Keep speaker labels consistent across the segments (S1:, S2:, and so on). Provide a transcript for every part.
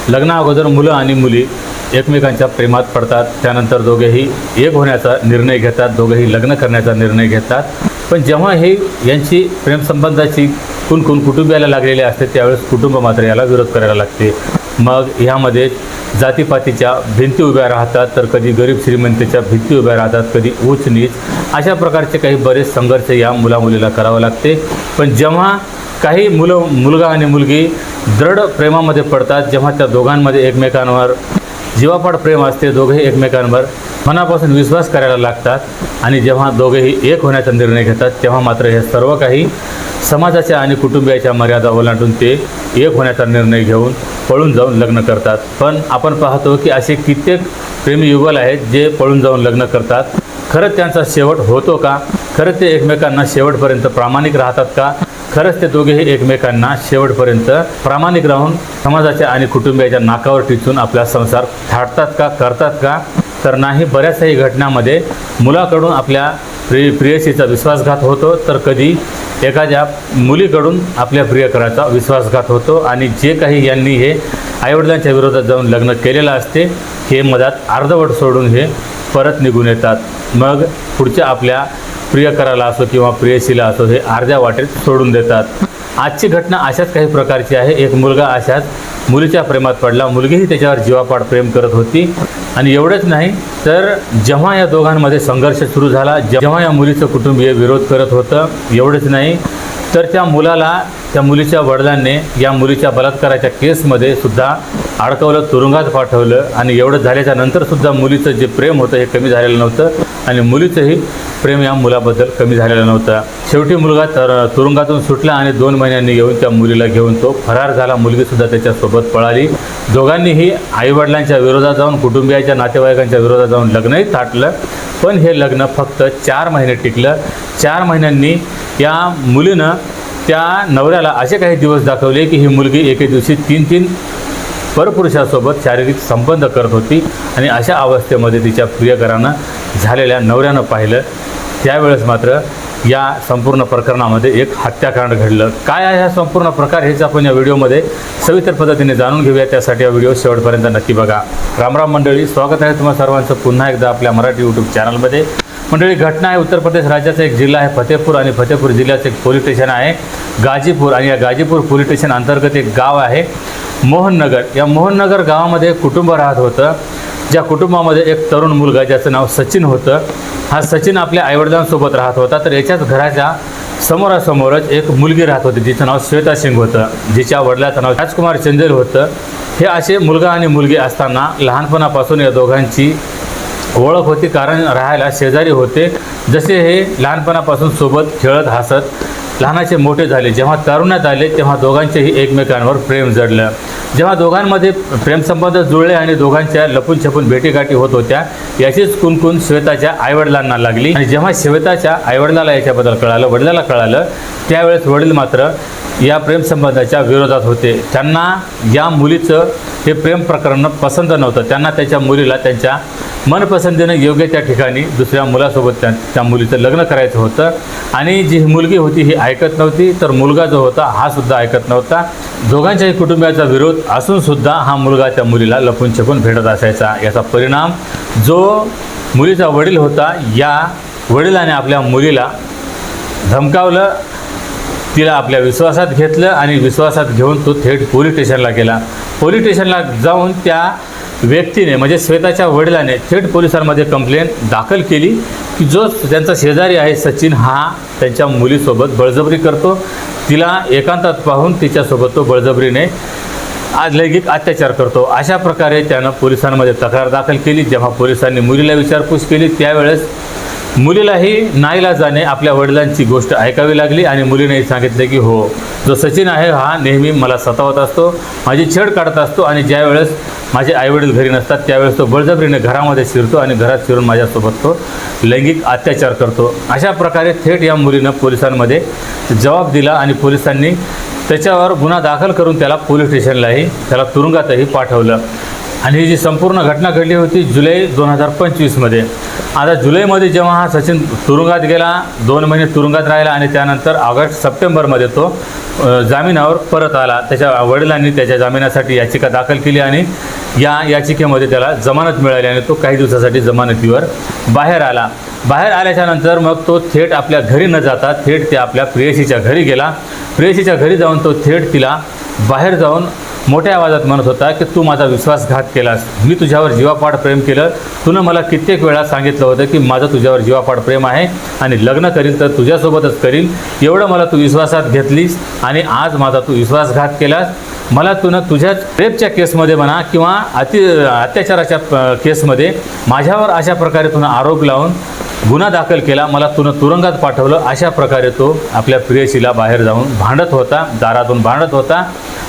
S1: लग्ना अगोदर मुलं आणि मुली एकमेकांच्या प्रेमात पडतात, त्यानंतर दोघेही एक होण्याचा निर्णय घेतात, दोघेही लग्न करण्याचा निर्णय घेतात। पण जेव्हा हे यांची प्रेमसंबंधाची कुणकुण कुटुंबियाला लागलेली असते त्यावेळेस कुटुंब मात्र याला विरोध करायला लागते। मग ह्यामध्ये जातीपातीच्या भिंती उभ्या राहतात, तर कधी गरीब श्रीमंतीच्या भिंती उभ्या राहतात, कधी उच्च नीच अशा प्रकारचे काही बरेच संघर्ष या मुलामुलीला करावं लागते। पण जेव्हा काही मुलगा आणि मुलगी दृढ प्रेमामध्ये पडतात, जेव्हा त्या दोघांमध्ये एकमेकांवर जीवापाड प्रेम असते, दोघेही एकमेकांवर मनापासून विश्वास करायला लागतात आणि जेव्हा दोघेही एक होण्याचा निर्णय घेतात तेव्हा मात्र हे सर्व काही समाजाच्या आणि कुटुंबियाच्या मर्यादा ओलांडून ते एक होण्याचा निर्णय घेऊन पळून जाऊन लग्न करतात। पण आपण पाहतो की असे कित्येक प्रेमी युगल आहेत जे पळून जाऊन लग्न करतात। खरंच त्यांचा शेवट होतो का? खरंच ते एकमेकांना शेवटपर्यंत प्रामाणिक राहतात का? खरंच ते दोघेही एकमेकांना शेवटपर्यंत प्रामाणिक राहून समाजाच्या आणि कुटुंबियाच्या नाकावर टिचून आपला संसार थाटतात का, करतात का? तर नाही। बऱ्याचशाही घटनांमध्ये मुलाकडून आपल्या प्रियसीचा विश्वासघात होतो, तर कधी एखाद्या मुलीकडून आपल्या प्रियकराचा विश्वासघात होतो आणि जे काही यांनी हे आईवडिलांच्या विरोधात जाऊन लग्न केलेलं असते हे मधात अर्धवट सोडून हे परत निघून येतात। मग पुढच्या आपल्या प्रियकराला असो किंवा प्रेयसीला असो हे अर्ध्या वाटेत सोडून देतात। आजची घटना अशाच काही प्रकारची आहे। एक मुलगा अशाच मुलीच्या प्रेमात पडला, मुलगीही त्याच्यावर जीवापाड प्रेम करत होती आणि एवढंच नाही तर जेव्हा या दोघांमध्ये संघर्ष सुरू झाला, जेव्हा या मुलीचं कुटुंबीय विरोध करत होतं, एवढंच नाही तर त्या मुलाला त्या मुलीच्या वडिलांनी या मुलीच्या बलात्काराच्या केसमध्ये सुद्धा अडकवलं, तुरुंगात पाठवलं आणि एवढं झाल्याच्या नंतरसुद्धा मुलीचं जे प्रेम होतं हे कमी झालेलं नव्हतं आणि मुलीचंही प्रेम या मुलाबद्दल कमी झालेलं नव्हतं। शेवटी मुलगा तुरुंगातून सुटला आणि 2 महिन्यांनी येऊन त्या मुलीला घेऊन तो फरार झाला। मुलगीसुद्धा त्याच्यासोबत पळाली। दोघांनीही आईवडिलांच्या विरोधात जाऊन कुटुंबियाच्या नातेवाईकांच्या विरोधात जाऊन लग्नही थाटलं, पण हे लग्न फक्त 4 महिने टिकलं। 4 महिन्यांनी या मुलीनं त्या नवऱ्याला असे काही दिवस दाखवले की ही मुलगी एके दिवशी 3-3 परपुरुषासोबत शारीरिक संबंध करत होती आणि अशा अवस्थेमध्ये तिच्या प्रियकरानं झालेल्या नवऱ्यानं पाहिलं। त्यावेळेस मात्र या संपूर्ण प्रकरणामध्ये एक हत्याकांड घडलं। काय आहे हा संपूर्ण प्रकार हेच आपण या व्हिडिओमध्ये सविस्तर पद्धतीने जाणून घेऊया। त्यासाठी हा व्हिडिओ शेवटपर्यंत नक्की बघा। रामराम मंडळी, स्वागत आहे तुम्हा सर्वांचं पुन्हा एकदा आपल्या मराठी यूट्यूब चॅनलमध्ये। मंडळी, घटना आहे उत्तर प्रदेश राज्याचा एक जिल्हा आहे फतेहपूर आणि फतेहपूर जिल्ह्याचं एक पोलीस स्टेशन आहे गाजीपूर आणि या गाजीपूर पोलीस स्टेशन अंतर्गत एक गाव आहे मोहननगर। या मोहननगर गावामध्ये कुटुंब राहत होतं, ज्या कुटुंबामध्ये एक तरुण मुलगा ज्याचं नाव सचिन होतं। हा सचिन आपल्या आईवडिलांसोबत राहत होता, तर याच्याच घराच्या समोरासमोरच एक मुलगी राहत होती जिचं नाव श्वेता सिंग होतं, जिच्या वडिलाचं नाव राजकुमार चंदेल होतं। हे असे मुलगा आणि मुलगी असताना लहानपणापासून या दोघांची ओळख होती, कारण राहायला शेजारी होते। जसे हे लहानपणापासून सोबत खेळत हसत लहानाचे मोठे झाले, जेव्हा तारुण्यात आले तेव्हा दोघांचेही एकमेकांवर प्रेम जडलं। जेव्हा दोघांमध्ये प्रेमसंबंध जुळले आणि दोघांच्या लपून छपून भेटीगाठी होत होत्या, याचीच कुणकुण श्वेताच्या आईवडिलांना लागली आणि जेव्हा श्वेताच्या आईवडिलाला याच्याबद्दल कळालं, वडिलाला कळालं, त्यावेळेस वडील मात्र या प्रेमसंबंधाच्या विरोधात होते। त्यांना या मुलीचं हे प्रेम प्रकरण पसंत नव्हतं। त्यांना त्याच्या मुलीला त्यांच्या मनपसंतीनं योग्य त्या ठिकाणी दुसऱ्या मुलासोबत त्या मुलीचं लग्न करायचं होतं आणि जी मुलगी होती ही ऐकत नव्हती, तर मुलगा जो होता हा सुद्धा ऐकत नव्हता। दोघांच्याही कुटुंबियाचा विरोध असूनसुद्धा हा मुलगा त्या मुलीला लपून छपून भेटत असायचा। याचा परिणाम जो मुलीचा वडील होता, या वडिलाने आपल्या मुलीला धमकावलं, तिला आपल्या विश्वासात घेतलं आणि विश्वासात घेऊन तो थेट पोलीस स्टेशनला गेला। पोलीस स्टेशनला जाऊन त्या व्यक्तीने म्हणजे श्वेताच्या वडिलाने थेट पोलिसांमध्ये कंप्लेंट दाखल केली की जो त्यांचा शेजारी आहे सचिन हा त्यांच्या मुलीसोबत बळजबरी करतो, तिला एकांतात पाहून तिच्यासोबत तो बळजबरीने लैंगिक अत्याचार करतो। अशा प्रकारे त्यानं पोलिसांमध्ये तक्रार दाखल केली। जेव्हा पोलिसांनी मुलीला विचारपूस केली त्यावेळेस मुलीलाही नाईलाजाने आपल्या वडिलांची गोष्ट ऐकावी लागली आणि मुलीनेही सांगितले की हो, जो सचिन आहे हा नेहमी मला सतावत असतो, माझी छेड काढत असतो आणि ज्यावेळेस माझे आईवडील घरी नसतात त्यावेळेस तो बळजबरीने घरामध्ये शिरतो आणि घरात शिरून माझ्यासोबत तो लैंगिक अत्याचार करतो। अशा प्रकारे थेट या मुलीनं पोलिसांमध्ये जबाब दिला आणि पोलिसांनी त्याच्यावर गुन्हा दाखल करून त्याला पोलीस स्टेशनलाही त्याला तुरुंगातही पाठवलं। आणि ही जी संपूर्ण घटना घडली होती जुलै 2025मध्ये. आता जुलैमध्ये जेव्हा हा सचिन तुरुंगात गेला, 2 महिने तुरुंगात राहिला आणि त्यानंतर सप्टेंबरमध्ये तो जामिनावर परत आला. त्याच्या वडिलांनी त्याच्या जामिनासाठी याचिका दाखल केली आणि या याचिकेमध्ये त्याला जमानत मिळाली आणि तो काही दिवसासाठी जमानतीवर बाहेर आला. बाहेर आल्याच्यानंतर मग तो थेट आपल्या घरी न जाता थेट त्या आपल्या प्रेयसीच्या घरी गेला. प्रेयसीच्या घरी जाऊन तो थेट तिला बाहेर जाऊन मोठ्या आवाजात म्हणत होता की तू माझा विश्वासघात केलास, मी तुझ्यावर जीवापाड प्रेम केलं, तुनं मला कित्येक वेळा सांगितलं होतं की माझं तुझ्यावर जीवापाड प्रेम आहे आणि लग्न करील तर तुझ्यासोबतच करील, एवढं मला तू विश्वासात घेतलीस आणि आज माझा तू विश्वासघात केलास. मला तुनं तुझ्याच रेपच्या केसमध्ये म्हणा किंवा अत्याचाराच्या केसमध्ये माझ्यावर अशा प्रकारे तुनं आरोप लावून गुन्हा दाखल केला, मला तुनं तुरुंगात पाठवलं. अशा प्रकारे तो आपल्या प्रेयसीला बाहेर जाऊन भांडत होता, दारातून भांडत होता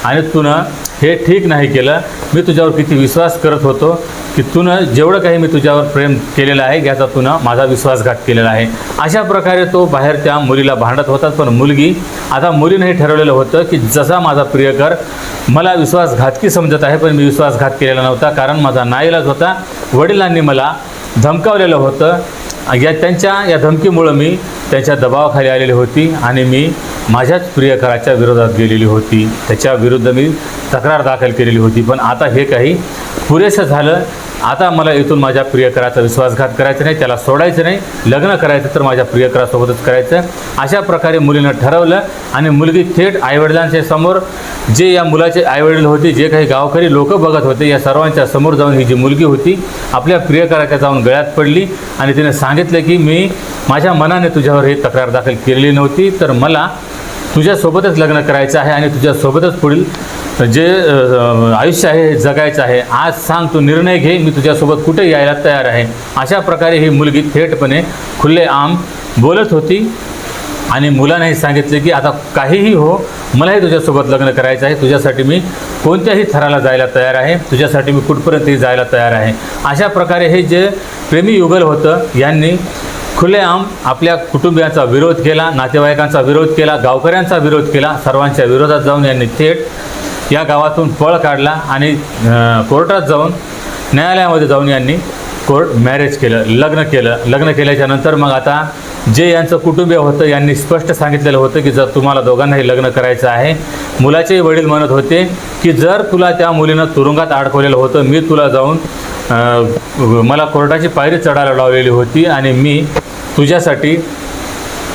S1: आणि तुनं हे ठीक नाही केलं. मी तुझ्यावर किती विश्वास करत होतो की तुनं जेवढं काही मी तुझ्यावर प्रेम केलेलं आहे याचा तुनं माझा विश्वासघात केलेला आहे. अशा प्रकारे तो बाहेर त्या मुलीला भांडत होता. पण मुलगी आता मुलीने ठरवलेलं होतं की जसा माझा प्रियकर मला विश्वासघातकी समजत आहे पण मी विश्वासघात केलेला नव्हता, कारण माझा नाईलाज होता. वडिलांनी मला धमकावलेलं होतं. या धमकीमुळं मी त्यांच्या दबावाखाली आलेली होती आणि मी माझ्याच प्रियकराच्या विरोधात गेलेली होती, त्याच्या विरुद्ध मी तक्रार दाखल केलेली होती. पण आता हे काही पुरेसं झालं. आता मला इथून माझ्या प्रियकराचा विश्वासघात करायचा नाही, त्याला सोडायचं नाही, लग्न करायचं तर माझ्या प्रियकरासोबतच करायचं. अशा प्रकारे मुलीनं ठरवलं आणि मुलगी थेट आईवडिलांच्या समोर, जे या मुलाचे आईवडील होते, जे काही गावकरी लोक बघत होते, या सर्वांच्या समोर जाऊन ही जी मुलगी होती आपल्या प्रियकराच्या जाऊन गळ्यात पडली आणि तिने सांगितलं की मी माझ्या मनाने तुझ्यावर ही तक्रार दाखल केलेली नव्हती, तर मला तुझ्यासोबतच लग्न करायचं आहे आणि तुझ्यासोबतच पुढील जे आयुष्य आहे हे जगायचं आहे. आज सांग, तू निर्णय घे, मी तुझ्यासोबत कुठे यायला तयार आहे. अशा प्रकारे ही मुलगी थेटपणे खुल्लेआम बोलत होती आणि मुलांनाही सांगितले की आता काहीही हो, मलाही तुझ्यासोबत लग्न करायचं आहे, तुझ्यासाठी मी कोणत्याही थराला जायला तयार आहे, तुझ्यासाठी मी कुठपर्यंतही जायला तयार आहे. अशा प्रकारे हे जे प्रेमी युगल होतं यांनी खुलेआम आपल्या कुटुंबियांचा विरोध केला, नातेवाईकांचा विरोध केला, गावकऱ्यांचा विरोध केला. सर्वांच्या विरोधात जाऊन यांनी थेट या गावातून पळ काढला आणि कोर्टात जाऊन, न्यायालयामध्ये जाऊन यांनी कोर्ट मॅरेज केलं, लग्न केलं. लग्न केल्याच्या नंतर मग आता जे यांचं कुटुंबीय होतं यांनी स्पष्ट सांगितलेलं होतं की जर तुम्हाला दोघांनाही लग्न करायचं आहे, मुलाचेही वडील म्हणत होते की जर तुला त्या मुलीनं तुरुंगात अडकवलेलं होतं, मी तुला जाऊन मला कोर्टाची पायरी चढायला लावलेली होती आणि मी तुझ्यासाठी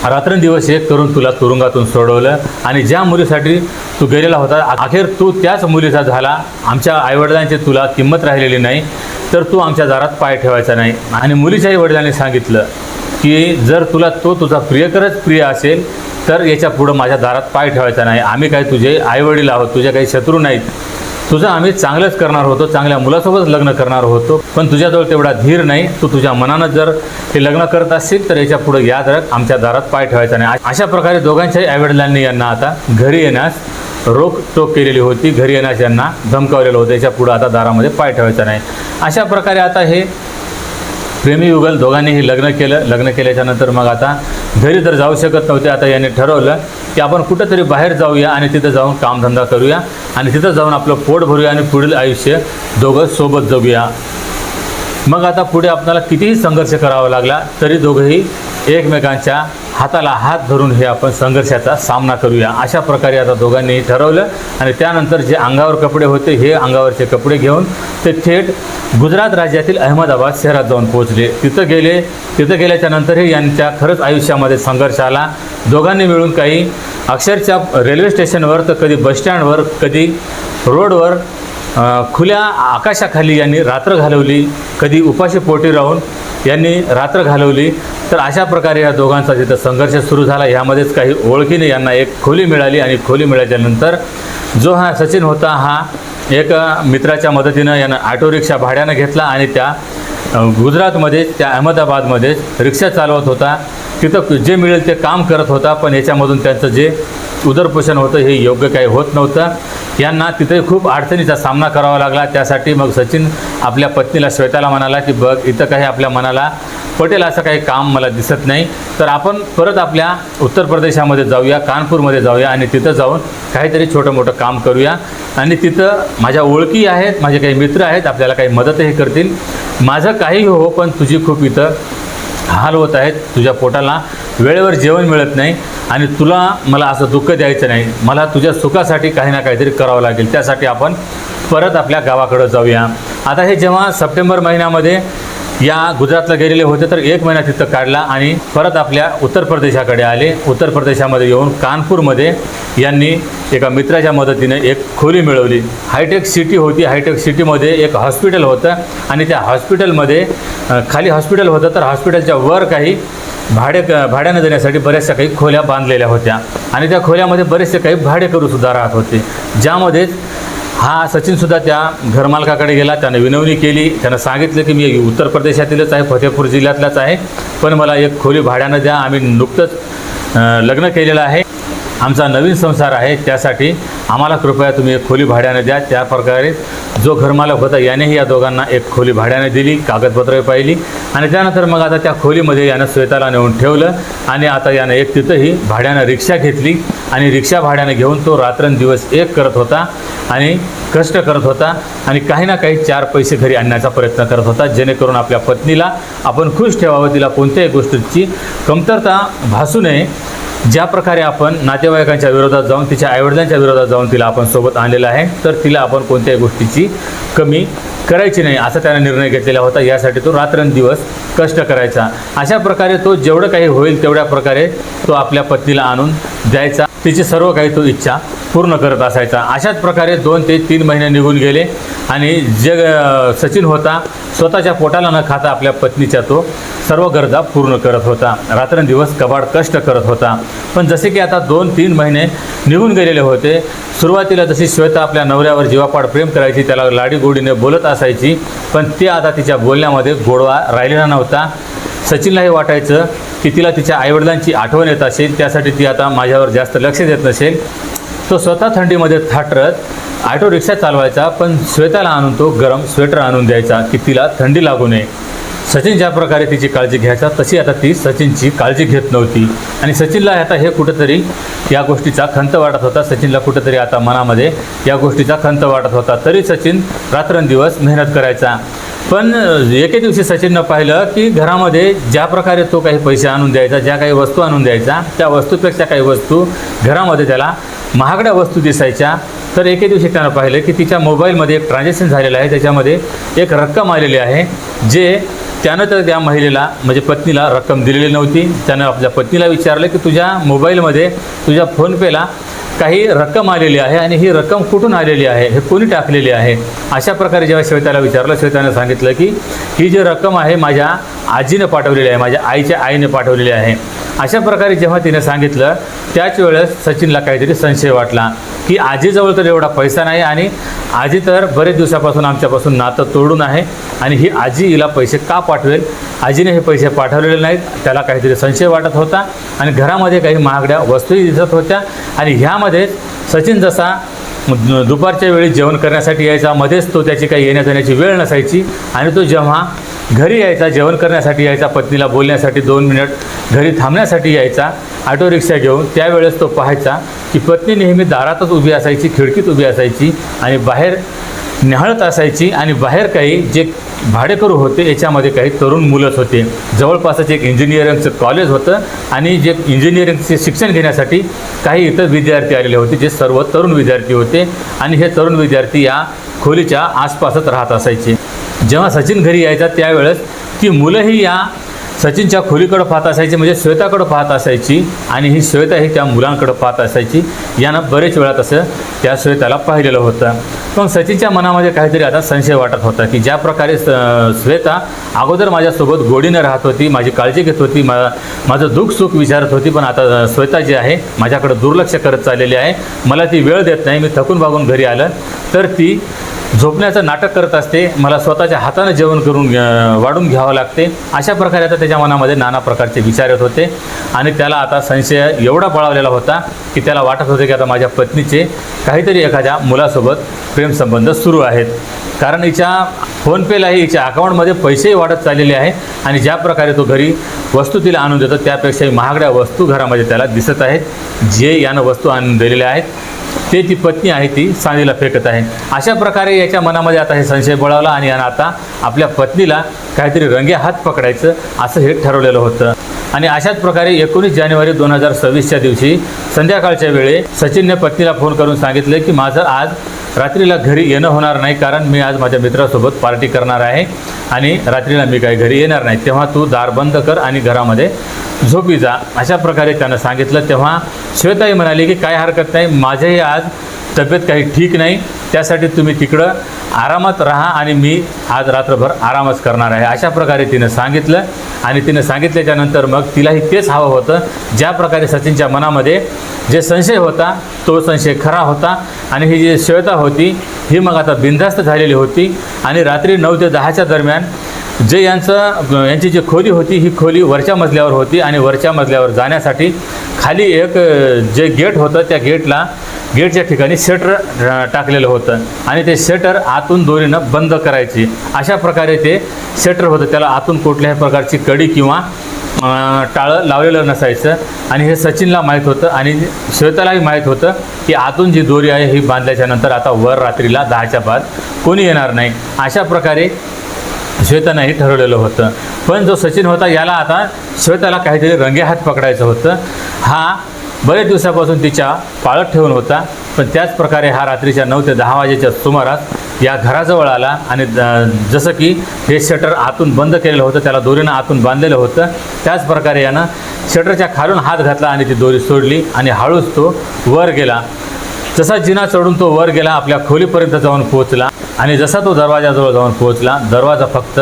S1: रात्रंदिवस एक करून तुला तुरुंगातून सोडवलं आणि ज्या मुलीसाठी तू गेलेला होता अखेर तू त्याच मुलीचा झाला. आमच्या आईवडिलांची तुला किंमत राहिलेली नाही, तर तू आमच्या दारात पाय ठेवायचा नाही. आणि मुलीच्याही वडिलांनी सांगितलं की जर तुला तुझा प्रियकरच प्रिय असेल तर याच्या पुढं माझ्या दारात पाय ठेवायचा नाही. आम्ही काय तुझे आईवडील आहोत, तुझे काही शत्रू नाहीत, तुझं आम्ही चांगलंच करणार होतो, चांगल्या मुलासोबत लग्न करणार होतो, पण तुझ्याजवळ तेवढा धीर नाही. तू तुझ्या मनानं जर हे लग्न करत असशील तर याच्या पुढे याद राख, आमच्या दारात पाय ठेवायचा नाही. अशा प्रकारे दोघांच्याही आईवडिलांनी यांना आता घरी येण्यास रोकटोक केलेली होती, घरी येण्यास यांना धमकावलेलं होतं, याच्या पुढं आता दारामध्ये पाय ठेवायचा नाही. अशा प्रकारे आता हे प्रेमी युगल दोघांनीही लग्न केलं. लग्न केल्याच्या नंतर मग आता घरी तर जाऊ शकत नव्हते. आता याने ठरवलं की आपण कुठंतरी बाहेर जाऊया आणि तिथं जाऊन कामधंदा करूया आणि तिथं जाऊन आपलं पोट भरूया आणि पुढील आयुष्य दोघं सोबत जगूया. मग आता पुढे आपल्याला कितीही संघर्ष करावा लागला तरी दोघंही एकमेकांच्या हाताला हात धरून हे आपण संघर्षाचा सामना करूया. अशा प्रकारे आता दोघांनी ठरवलं आणि त्यानंतर जे अंगावर कपडे होते हे अंगावरचे कपडे घेऊन ते थेट गुजरात राज्यातील अहमदाबाद शहरात जाऊन पोहोचले. तिथं गेल्याच्या नंतरही यांच्या खरंच आयुष्यामध्ये संघर्ष आला. दोघांनी मिळून काही अक्षरशः रेल्वे स्टेशनवर तर कधी बसस्टँडवर, कधी रोडवर, खुल्या आकाशाखाली यांनी रात्र घालवली, कधी उपाशी पोटी राहून यांनी रात्र घालवली. तर अशा प्रकारे या दोघांचा जिथं संघर्ष सुरू झाला, ह्यामध्येच काही ओळखीने यांना एक खोली मिळाली आणि खोली मिळाल्यानंतर जो हा सचिन होता हा एक मित्राच्या मदतीनं यानं ऑटो रिक्षा भाड्यानं घेतला आणि त्या गुजरातमध्ये, त्या अहमदाबादमध्ये रिक्षा चालवत होता. तिथं जे मिळेल ते काम करत होता, पण याच्यामधून त्यांचं जे उदरपोषण होतं हे योग्य काही होत नव्हतं. यांना तिथे खूप अडचणीचा सामना करावा लागला. त्यासाठी मग सचिन आपल्या पत्नीला श्वेताला म्हणाला की बघ, इथं काही आपल्या मनाला पटेल असं काही काम मला दिसत नाही. तर आपण परत आपल्या उत्तर प्रदेशामध्ये जाऊया, कानपूरमध्ये जाऊया आणि तिथं जाऊन काहीतरी छोटं मोठं काम करूया. आणि तिथं माझ्या ओळखी आहेत, माझे काही मित्र आहेत, आपल्याला काही मदतही करतील. माझं काही हो, पण तुझी खूप इथं हाल होत आहेत. तुझ्या पोटाला वेळेवर जेवण मिळत नाही आणि तुला मला असं दुःख द्यायचं नाही. मला तुझ्या सुखासाठी काही ना काहीतरी करावं लागेल. त्यासाठी आपण परत आपल्या गावाकडं जाऊया. आता हे जेव्हा सप्टेंबर महिन्यामध्ये या गुजरातला गेलेले होते तर 1 महिना तिथं काढला आणि परत आपल्या उत्तर प्रदेशाकडे आले. उत्तर प्रदेशामध्ये येऊन कानपूरमध्ये यांनी एका मित्राच्या मदतीने एक खोली मिळवली. हायटेक सिटी होती. हायटेक सिटीमध्ये एक हॉस्पिटल होतं आणि त्या हॉस्पिटलमध्ये खाली हॉस्पिटल होतं, तर हॉस्पिटलच्या वर काही भाड्यानं देण्यासाठी बऱ्याचशा काही खोल्या बांधलेल्या होत्या आणि त्या खोल्यामध्ये बरेचसे काही भाडेकरूसुद्धा राहत होते. ज्यामध्ये हा सचिनसुद्धा त्या घरमालकाकडे गेला. त्यानं विनवणी केली. त्यानं सांगितलं की मी उत्तर प्रदेशातीलच आहे, फतेहपूर जिल्ह्यातलाच आहे, पण मला एक खोली भाड्यानं द्या. आम्ही नुकतंच लग्न केलेलं आहे, आमचा नवीन संसार आहे, त्यासाठी आम्हाला कृपया तुम्ही एक खोली भाड्यानं द्या. त्या प्रकारे जो घरमालक होता यानेही या दोघांना एक खोली भाड्याने दिली, कागदपत्रं पाहिली आणि त्यानंतर मग आता त्या खोलीमध्ये यानं श्वेताला नेऊन ठेवलं आणि आता यानं एक तिथंही भाड्यानं रिक्षा घेतली आणि रिक्षा भाड्यानं घेऊन तो रात्रंदिवस एक करत होता आणि कष्ट करत होता आणि काही ना काही 4 पैसे घरी आणण्याचा प्रयत्न करत होता, जेणेकरून आपल्या पत्नीला आपण खुश ठेवावं, तिला कोणत्याही गोष्टीची कमतरता भासू नये. ज्या प्रकारे आपण नातेवाईकांच्या विरोधात जाऊन, तिच्या आईवडिलांच्या विरोधात जाऊन तिला आपण सोबत आणलेलं आहे, तर तिला आपण कोणत्याही गोष्टीची कमी करायची नाही असा त्याने निर्णय घेतलेला होता. यासाठी तो रात्रंदिवस कष्ट करायचा. अशा प्रकारे तो जेवढं काही होईल तेवढ्या प्रकारे तो आपल्या पत्नीला आणून द्यायचा. तिची सर्व काही तो इच्छा पूर्ण करत असायचा. अशाच प्रकारे 2 ते 3 महिने निघून गेले आणि सचिन होता स्वतःच्या पोटाला न खाता आपल्या पत्नीच्या तो सर्व गरजा पूर्ण करत होता. रात्रंदिवस कबाड कष्ट करत होता. पण जसे की आता 2-3 महिने निघून गेलेले होते. सुरुवातीला जशी श्वेता आपल्या नवऱ्यावर जीवापाड प्रेम करायची, त्याला लाडीगोडीने बोलत असायची, पण ते आता तिच्या बोलण्यामध्ये गोडवा राहिलेला नव्हता. सचिनलाही वाटायचं की तिला तिच्या आईवडिलांची आठवण येत असेल, त्यासाठी ती आता माझ्यावर जास्त लक्ष देत नसेल. तो स्वतः थंडीमध्ये थाटरत ऑटो रिक्षा चालवायचा, पण श्वेताला आणून तो गरम स्वेटर आणून द्यायचा की तिला थंडी लागू नये. सचिन ज्या प्रकारे तिची काळजी घ्यायचा तशी आता ती सचिनची काळजी घेत नव्हती आणि सचिनला आता हे कुठंतरी या गोष्टीचा खंत वाटत होता. सचिनला कुठंतरी आता मनामध्ये या गोष्टीचा खंत वाटत होता. तरी सचिन रात्रंदिवस मेहनत करायचा. पण एके दिवशी सचिननं पाहिलं की घरामध्ये ज्या प्रकारे तो काही पैसे आणून द्यायचा, ज्या काही वस्तू आणून द्यायचा, त्या वस्तूपेक्षा काही वस्तू घरामध्ये त्याला महागड्या वस्तू दिसायच्या. तर एके दिवशी त्यानं पाहिलं की तिच्या मोबाईलमध्ये एक ट्रान्झॅक्शन झालेलं आहे, त्याच्यामध्ये एक रक्कम आलेली आहे, जे त्यानं तर त्या महिलेला म्हणजे पत्नीला रक्कम दिलेली नव्हती. त्यानं आपल्या पत्नीला विचारलं की तुझ्या मोबाईलमध्ये तुझ्या फोनपेला काही रक्कम आलेली आहे आणि ही रक्कम कुठून आलेली आहे, हे कोणी टाकलेली आहे. अशा प्रकारे जेव्हा श्वेताला विचारलं, श्वेतानं सांगितलं की ही जी रक्कम आहे माझ्या आजीनं पाठवलेली आहे, माझ्या आईच्या आईने पाठवलेली आहे. अशा प्रकारे जेव्हा तिने सांगितलं त्याच वेळेस सचिनला काहीतरी संशय वाटला की आजीजवळ तर एवढा पैसा नाही आणि आजी तर बरेच दिवसापासून आमच्यापासून नातं तोडून आहे आणि ही आजी हिला पैसे का पाठवेल. आजीने हे पैसे पाठवलेले नाहीत. त्याला काहीतरी संशय वाटत होता आणि घरामध्ये काही महागड्या वस्तूही दिसत होत्या आणि ह्यामध्ये सचिन जसा दुपारच्या वेळी जेवण करण्यासाठी यायचा, मध्येच तो त्याची काही येण्या जाण्याची वेळ नसायची आणि तो जेव्हा घरी यायचा, जेवण करण्यासाठी यायचा, पत्नीला बोलण्यासाठी 2 मिनिट घरी थांबण्यासाठी यायचा ऑटो रिक्षा घेऊन, त्यावेळेस तो पाहायचा की पत्नी नेहमी दारातच उभी असायची, खिडकीत उभी असायची आणि बाहेर निहाळत असायची आणि बाहेर काही जे भाडेकरू होते याच्यामध्ये काही तरुण मुलंच होते. जवळपासच एक इंजिनिअरिंगचं कॉलेज होतं आणि जे इंजिनिअरिंगचे शिक्षण घेण्यासाठी काही इतर विद्यार्थी आलेले होते, जे सर्व तरुण विद्यार्थी होते आणि हे तरुण विद्यार्थी या खोलीच्या आसपासच राहत असायचे. जेव्हा सचिन घरी यायचा त्यावेळेस ती मुलंही या सचिनच्या खोलीकडं पाहत असायची, म्हणजे श्वेताकडं पाहत असायची आणि ही श्वेताही त्या मुलांकडं पाहत असायची. यानं बरेच वेळा तसं त्या श्वेताला पाहिलेलं होतं. पण सचिनच्या मनामध्ये काहीतरी आता संशय वाटत होता की ज्या प्रकारे श्वेता अगोदर माझ्यासोबत गोडीनं राहत होती, माझी काळजी घेत होती, माझं दुःख सुख विचारत होती, पण आता श्वेता जी आहे माझ्याकडं दुर्लक्ष करत चाललेली आहे, मला ती वेळ देत नाही, मी थकून भागून घरी आलं तर ती झोपण्याचं नाटक करत असते, मला स्वतःच्या हातानं जेवण करून वाढून घ्यावं लागते, अशा प्रकारे आता त्याच्या मनामध्ये नाना प्रकारचे विचार येत होते. आणि त्याला आता संशय एवढा बळावलेला होता की त्याला वाटत होते की आता माझ्या पत्नीचे काहीतरी एखाद्या मुलासोबत प्रेमसंबंध सुरू आहेत. कारण हिच्या फोनपेलाही हिच्या अकाउंटमध्ये पैसेही वाढत चाललेले आहे आणि ज्या प्रकारे तो घरी वस्तू तिला आणून देतो त्यापेक्षाही महागड्या वस्तू घरामध्ये त्याला दिसत आहेत. जे यानं वस्तू आणून दिलेल्या आहेत ते ती पत्नी आहे ती सांडीला फेकत आहे. अशा प्रकारे याच्या मनामध्ये आता हे संशय बळावला आणि यानं आता आपल्या पत्नीला काहीतरी रंगे हात पकडायचं असं हे ठरवलेलं होतं. आणि अशाच प्रकारे 19 जानेवारी 2026च्या दिवशी संध्याकाळच्या वेळे सचिनने पत्नीला फोन करून सांगितले की माझं आज रात्रीला घरी येणं होणार नाही, कारण मी आज माझ्या मित्रासोबत पार्टी करणार आहे आणि रात्रीला मी काही घरी येणार नाही, तेव्हा तू दार बंद कर आणि घरामध्ये झोपी जा, अशा प्रकारे त्यानं सांगितलं. तेव्हा श्वेताई म्हणाली की काय हरकत नाही, माझ्याही आज तब्येत काही ठीक नाही, त्यासाठी तुम्ही तिकडं आरामात राहा आणि मी आज रात्रभर आरामच करणार आहे, अशा प्रकारे तिनं सांगितलं. आणि तिनं सांगितल्याच्यानंतर मग तिलाही तेच हवं होतं. ज्या प्रकारे सचिनच्या मनामध्ये जे संशय होता तो संशय खरा होता आणि ही जी श्वेता होती ही मग आता बिनधास्त झालेली होती. आणि रात्री 9 ते 10च्या दरम्यान जे यांची जी खोली होती ही खोली वरच्या मजल्यावर होती आणि वरच्या मजल्यावर जाण्यासाठी खाली एक जे गेट होतं त्या गेटच्या ठिकाणी शटर टाकलेलं होतं आणि ते शटर आतून दोरीनं बंद करायची, अशा प्रकारे ते शटर होतं. त्याला आतून कुठल्याही प्रकारची कडी किंवा टाळं लावलेलं नसायचं आणि हे सचिनला माहीत होतं आणि श्वेतालाही माहीत होतं की आतून जी दोरी आहे ही बांधल्याच्यानंतर आता वर रात्रीला 10च्या बाद कोणी येणार नाही, अशा प्रकारे श्वेतानंही ठरवलेलं होतं. पण जो सचिन होता याला आता श्वेताला काहीतरी रंगेहात पकडायचं होतं. हा बरेच दिवसापासून तिच्या पाळत ठेवून होता, पण त्याच प्रकारे हा रात्रीच्या 9 ते 10 वाजेच्या सुमारास या घराजवळ आला आणि जसं की हे शटर आतून बंद केलेलं होतं, त्याला दोरीनं आतून बांधलेलं होतं, त्याच प्रकारे यानं शटरच्या खालून हात घातला आणि ती दोरी सोडली आणि हळूच तो वर गेला. जसा जिना चढून तो वर गेला, आपल्या खोलीपर्यंत जाऊन पोहोचला आणि जसा तो दरवाजाजवळ जाऊन पोहोचला, दरवाजा फक्त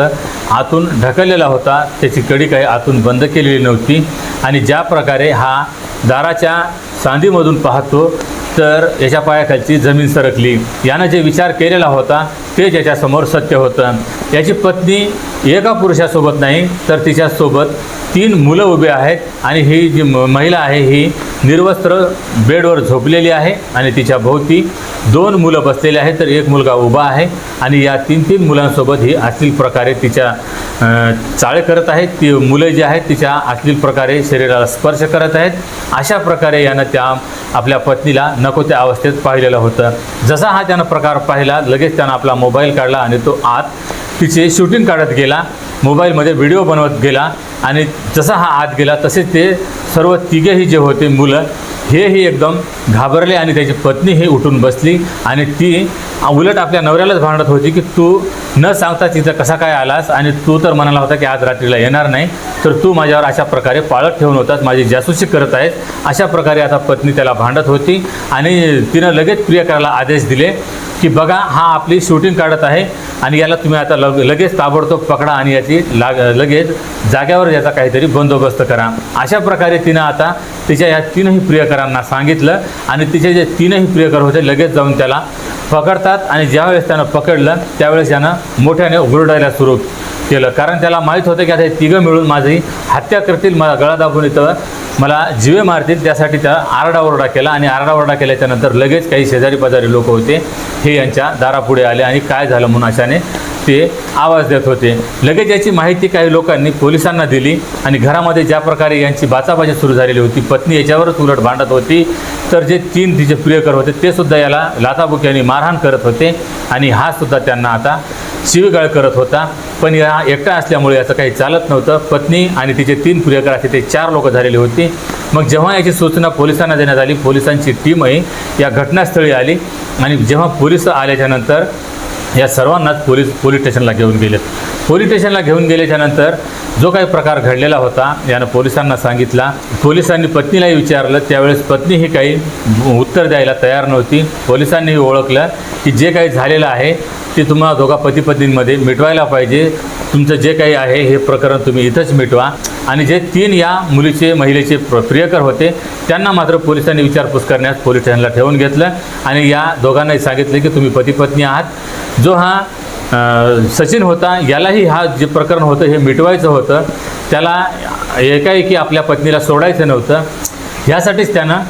S1: आतून ढकललेला होता, त्याची कडी काही आतून बंद केलेली नव्हती. आणि ज्या प्रकारे हा दाराच्या सांधीमधून पाहतो तर याच्या पायाखालची जमीन सरकली. यानं जे विचार केलेला होता तेच याच्यासमोर सत्य होतं. याची पत्नी एका पुरुषासोबत नाही तर तिच्यासोबत 3 मुलं उभे आहेत आणि ही जी महिला आहे ही निर्वस्त्र बेडवर झोपलेली आहे आणि तिच्या भोवती 2 मुलं बसलेले आहेत तर एक मुलगा उभा आहे आणि या 3 मुलांसोबत ही अश्लील प्रकारे तिच्या चाळे करत आहेत. ती मुलं जी आहेत तिच्या अश्लील प्रकारे शरीराला स्पर्श करत आहेत. अशा प्रकारे यानं त्या आपल्या पत्नीला नको त्या अवस्थेत पाहिलेलं होतं. जसा हा त्यानं प्रकार पाहिला लगेच त्यानं आपला मोबाईल काढला आणि तो आत तिचे शूटिंग काढत गेला, मोबाईलमध्ये व्हिडिओ बनवत गेला. आणि जसा हा आत गेला तसेच ते सर्व तिघेही जे होते मुलं हेही एकदम घाबरले आणि त्याची पत्नीही उठून बसली आणि ती उलट आपल्या नवऱ्यालाच भांडत होती की तू न सांगता तिथं कसा काय आलास आणि तू तर म्हणाला होता की आज रात्रीला येणार नाही, तर तू माझ्यावर अशा प्रकारे पाळत ठेवून होतास, माझी जासूसी करत आहेस, अशा प्रकारे आता पत्नी त्याला भांडत होती. आणि तिनं लगेच प्रियकराला आदेश दिले की बघा हा आपली शूटिंग काढत आहे आणि याला तुम्ही आता लगेच ताबडतोब पकडा आणि याची लगेच जाग्यावर याचा काहीतरी बंदोबस्त करा. अशा प्रकारे तिनं आता तिच्या या 3ही प्रियकरांना सांगितलं आणि तिचे जे 3ही प्रियकर होते लगेच जाऊन त्याला पकडतात. आणि ज्यावेळेस त्यानं पकडलं त्यावेळेस त्यानं मोठ्याने ओरडायला सुरू केलं, कारण त्याला माहीत होतं की आता हे 3 मिळून माझी हत्या करतील, मला गळा दाबून इथं मला जीवे मारतील, त्यासाठी त्याला आरडाओरडा केला. आणि आरडाओरडा केल्याच्यानंतर लगेच काही शेजारी पाजारी लोक होते हे यांच्या दारापुढे आले आणि काय झालं म्हणून अशाने ते आवाज देत होते. लगेच याची माहिती काही लोकांनी पोलिसांना दिली आणि घरामध्ये ज्या प्रकारे यांची बाचाबाची सुरू झालेली होती, पत्नी याच्यावरच उलट भांडत होती, तर जे 3 तिचे प्रियकर होते ते सुद्धा याला लाथाबुक्याने मारहाण करत होते आणि हा सुद्धा त्यांना आता शिवीगाळ करत होता. पण या एकटा असल्यामुळे याचं काही चालत नव्हतं. पत्नी आणि तिचे 3 प्रियकर असे ते 4 लोक झालेली होती. मग जेव्हा याची सूचना पोलिसांना देण्यात आली, पोलिसांची टीमही या घटनास्थळी आली आणि जेव्हा पोलिस आल्याच्यानंतर या सर्वांनाच पोलीस स्टेशनला घेऊन गेलेत. पोलीस स्टेशनला घेऊन गेल्याच्यानंतर जो काही प्रकार घडलेला होता यानं पोलिसांना सांगितला. पोलिसांनी पत्नीलाही विचारलं, त्यावेळेस पत्नी ही काही उत्तर द्यायला तयार नव्हती. पोलिसांनीही ओळखलं की जे काही झालेलं आहे ते तुम्हाला दोघा पती पत्नींमध्ये मिटवायला पाहिजे, तुमचं जे काही आहे हे प्रकरण तुम्ही इथंच मिटवा. आणि जे 3 या महिलेचे प्रियकर होते त्यांना मात्र पोलिसांनी विचारपूस करण्यास पोलीस स्टेशनला ठेवून घेतलं आणि या दोघांनाही सांगितलं की तुम्ही पती पत्नी आहात, जो हा सचिन होता, यालाही हा जे प्रकरण होतं हे मिटवायचं होतं. त्याला एकाएकी आपल्या पत्नीला सोडायचं नव्हतं. ह्यासाठीच त्यानं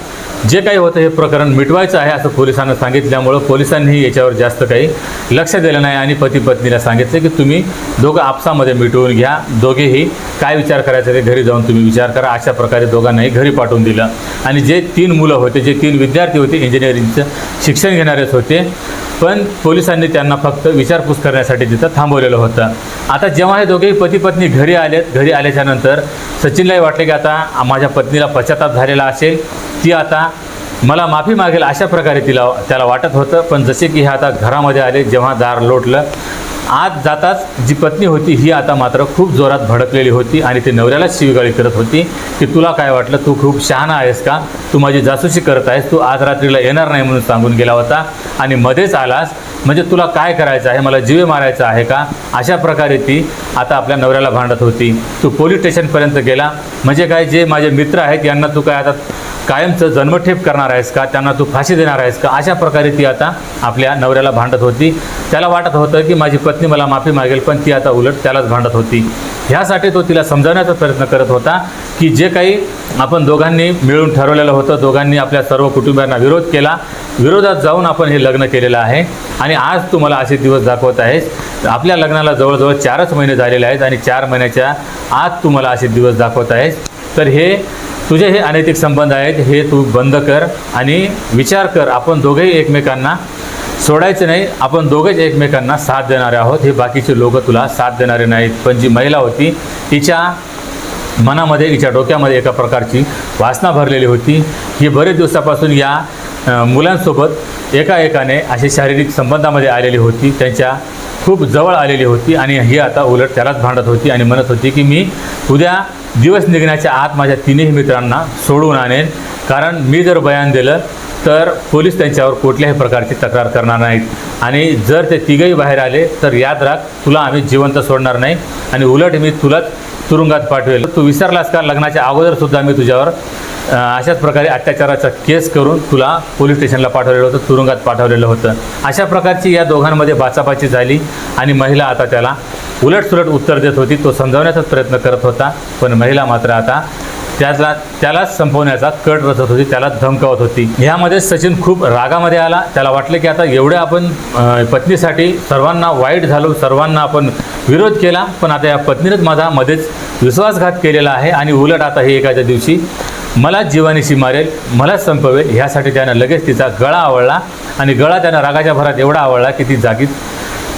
S1: जे काही होतं हे प्रकरण मिटवायचं आहे असं पोलिसांना सांगितल्यामुळं पोलिसांनीही याच्यावर जास्त काही लक्ष दिलं नाही आणि पती पत्नीला सांगितलं की तुम्ही दोघं आपसामध्ये मिटवून घ्या, दोघेही काय विचार करायचं ते घरी जाऊन तुम्ही विचार करा. अशा प्रकारे दोघांनाही घरी पाठवून दिलं. आणि जे 3 मुलं होते, जे 3 विद्यार्थी होते, इंजिनिअरिंगचं शिक्षण घेणारेच होते, पण पोलिसांनी त्यांना फक्त विचारपूस करण्यासाठी तिथं थांबवलेलं होतं. आता जेव्हा हे दोघेही पती पत्नी घरी आलेत, घरी आल्याच्यानंतर सचिनलाही वाटले की आता माझ्या पत्नीला पश्चाताप झालेला असेल, ती आता मला माफी मागेल अशा प्रकारे त्याला वाटत होतं. पण जसे की हे आता घरामध्ये आले, जेव्हा दार लोटलं, आत जाताच जी पत्नी होती ही आता मात्र खूप जोरात भडकलेली होती आणि ती नवऱ्यालाच शिवीगाळी करत होती की तुला काय वाटलं, तू खूप शहाणा आहेस का, तू माझी जासूसी करत आहेस, तू आज रात्रीला येणार नाही म्हणून सांगून गेला होता आणि मध्येच आलास, म्हणजे तुला काय करायचं आहे, मला जीवे मारायचा आहे का, अशा प्रकारे ती आता आपल्या नवऱ्याला भांडत होती. तू पोलीस स्टेशनपर्यंत गेला, म्हणजे काय, जे माझे मित्र आहेत यांना तू काय आता कायमचं जन्मठेप करणार आहेस का, त्यांना तू फाशी देणार आहेस का, अशा प्रकारे ती आता आपल्या नवऱ्याला भांडत होती. त्याला वाटत होतं की माझी पत्नी मला माफी मागेल, पण ती आता उलट त्यालाच भांडत होती. ह्यासाठी तो तिला समजावण्याचा प्रयत्न करत होता की जे काही आपण दोघांनी मिळून ठरवलेलं होतं, दोघांनी आपल्या सर्व कुटुंबियांना विरोध केला, विरोधात जाऊन आपण हे लग्न केलेलं आहे आणि आज तू मला असे दिवस दाखवत आहेस. आपल्या लग्नाला जवळजवळ 4च महिने झालेले आहेत आणि 4 महिन्याच्या आत तू मला असे दिवस दाखवत आहेस. तर हे तुझे हे अनैतिक संबंध आहेत, हे तू बंद कर आणि विचार कर, आपण दोघेही एकमेकांना सोडायचं नाही, आपण दोघेच एकमेकांना साथ देणारे आहोत, हे बाकीचे लोक तुला साथ देणारे नाहीत. पण जी महिला होती तिच्या मनामध्ये, तिच्या डोक्यामध्ये एका प्रकारची वासना भरलेली होती. ही बरेच दिवसापासून या मुलांसोबत एकाएकाने असे शारीरिक संबंधामध्ये आलेली होती, त्यांच्या खूप जवळ आलेली होती आणि ही आता उलट त्यालाच भांडत होती आणि म्हणत होती की मी उद्या दिवस निघण्याच्या आत माझ्या 3ही मित्रांना सोडून आणेन, कारण मी जर बयान दिलं तर पोलीस त्यांच्यावर कुठल्याही प्रकारची तक्रार करणार नाहीत आणि जर ते 3घंही बाहेर आले तर याद राख, तुला आम्ही जिवंत सोडणार नाही आणि उलट मी तुलाच तुरुंगात पाठवेल. तू विसरलास का, लग्नाच्या अगोदरसुद्धा मी तुझ्यावर अशाच प्रकारे अत्याचाराचा केस करून तुला पोलीस स्टेशनला पाठवलेलं होतं, तुरुंगात पाठवलेलं होतं. अशा प्रकारची या दोघांमध्ये बाचाबाची झाली आणि महिला आता त्याला उलटसुलट उत्तर देत होती. तो समजावण्याचाच प्रयत्न करत होता, पण महिला मात्र आता त्यालाच संपवण्याचा कट रचत होती, त्याला धमकावत होती. ह्यामध्ये सचिन खूप रागामध्ये आला. त्याला वाटलं की आता एवढे आपण पत्नीसाठी सर्वांना वाईट झालो, सर्वांना आपण विरोध केला, पण आता या पत्नीनेच माझा मध्येच विश्वासघात केलेला आहे आणि उलट आता हे एखाद्या दिवशी मला जीवानीशी मारेल, मला संपवेल. ह्यासाठी त्यानं लगेच तिचा गळा आवळला आणि गळा त्यानं रागाच्या भरात एवढा आवळला की ती जागीच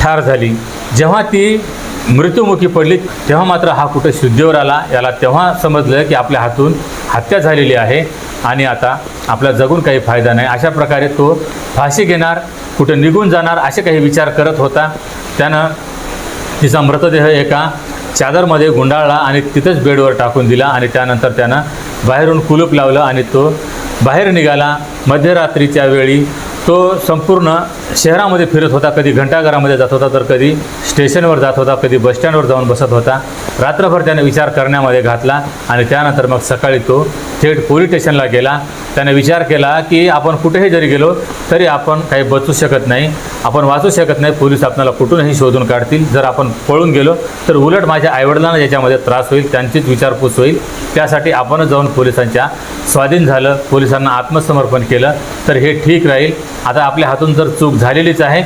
S1: ठार झाली. जेव्हा ती मृत्युमुखी पडली तेव्हा मात्र हा कुठे शुद्धीवर आला. याला तेव्हा समजलं की आपल्या हातून हत्या झालेली आहे आणि आता आपला जगून काही फायदा नाही. अशा प्रकारे तो फाशी घेणार, कुठे निघून जाणार असे काही विचार करत होता. त्यानं तिचा मृतदेह एका चादरमध्ये गुंडाळला आणि तिथंच बेडवर टाकून दिला आणि त्यानंतर त्यानं बाहेरून कुलूप लावलं आणि तो बाहेर निघाला. मध्यरात्रीच्या वेळी तो संपूर्ण शहरामध्ये फिरत होता. कधी घंटाघरामध्ये जात होता, तर कधी स्टेशनवर जात होता, कधी बसस्टँडवर जाऊन बसत होता. रात्रभर त्याने विचार करण्यामध्ये घातला आणि त्यानंतर मग सकाळी तो थेट पोलीस स्टेशनला गेला. त्याने विचार केला की आपण कुठेही जरी गेलो तरी आपण काही बचू शकत नाही, आपण वाचू शकत नाही, पोलीस आपल्याला कुठूनही शोधून काढतील. जर आपण पळून गेलो तर उलट माझ्या आईवडिलांना याच्यामध्ये त्रास होईल, त्यांचीच विचारपूस होईल. त्यासाठी आपणच जाऊन पोलिसांच्या स्वाधीन झालं, पोलिसांना आत्मसमर्पण केलं तर हे ठीक राहील. आता आपल्या हातून जर चूक झालेलीच आहे,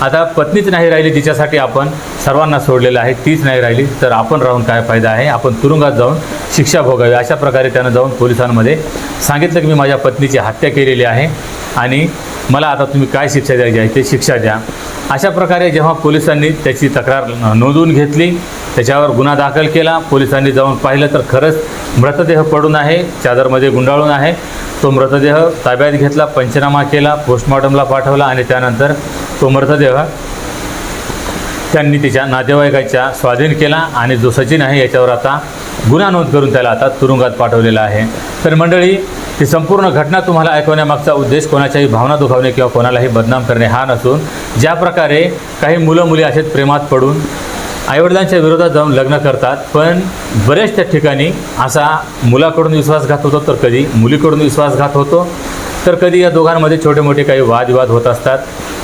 S1: आता पत्नीच नाही राहिली तिच्यासाठी आपण सर्वांना सोडलेलं आहे, तीच नाही राहिली तर आपण राहून काय फायदा आहे, आपण तुरुंगात जाऊन शिक्षा भोगावी. अशा प्रकारे त्यानं जाऊन पोलिसांमध्ये सांगितलं की मी माझ्या पत्नीची हत्या केलेली आहे आणि मला आता तुम्ही काय शिक्षा द्यायची आहे ते शिक्षा द्या. अशा प्रकारे जेव्हा पोलिसांनी त्याची तक्रार नोंदवून घेतली, त्याच्यावर गुन्हा दाखल केला, पोलिसांनी जाऊन पाहिलं तर खरंच मृतदेह पडून आहे, चादरमध्ये गुंडाळून आहे. तो मृतदेह ताब्यात घेतला, पंचनामा केला, पोस्टमॉर्टमला पाठवला आणि त्यानंतर तो मृतदेह त्यांनी तिच्या नातेवाईकाच्या स्वाधीन केला आणि जो सचिन आहे याच्यावर आता गुन्हा नोंद करून त्याला आता तुरुंगात पाठवलेला आहे. तर मंडळी, ही संपूर्ण घटना तुम्हाला ऐकवण्यामागचा उद्देश कोणाच्याही भावना दुखावणे किंवा कोणालाही बदनाम करणे हा नसून, ज्या प्रकारे काही मुलं मुली असेच प्रेमात पडून आईवडिलांच्या विरोधात जाऊन लग्न करतात, पण बऱ्याचशा ठिकाणी असा मुलाकडून विश्वासघात होतो, तर कधी मुलीकडून विश्वासघात होतो, तर कधी या दोघांमध्ये छोटे मोठे काही वादविवाद होत असतात.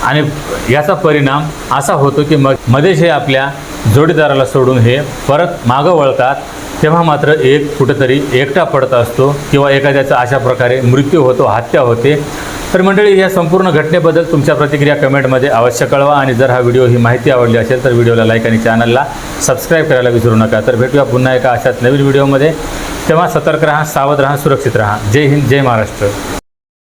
S1: आणि याचा परिणाम असा होतो की मग मध्येच हे आपल्या जोडीदाराला सोडून हे परत मागं वळतात, तेव्हा मात्र एक कुठंतरी एकटा पडत असतो किंवा एखाद्याचा अशा प्रकारे मृत्यू होतो, हत्या होते. तर मंडळी, या संपूर्ण घटनेबद्दल तुमच्या प्रतिक्रिया कमेंटमध्ये अवश्य कळवा आणि जर हा व्हिडिओ ही माहिती आवडली असेल तर व्हिडिओला लाईक आणि चॅनलला सबस्क्राईब करायला विसरू नका. तर भेटूया पुन्हा एका अशाच नवीन व्हिडिओमध्ये. तेव्हा सतर्क राहा, सावध राहा, सुरक्षित राहा. जय हिंद, जय महाराष्ट्र.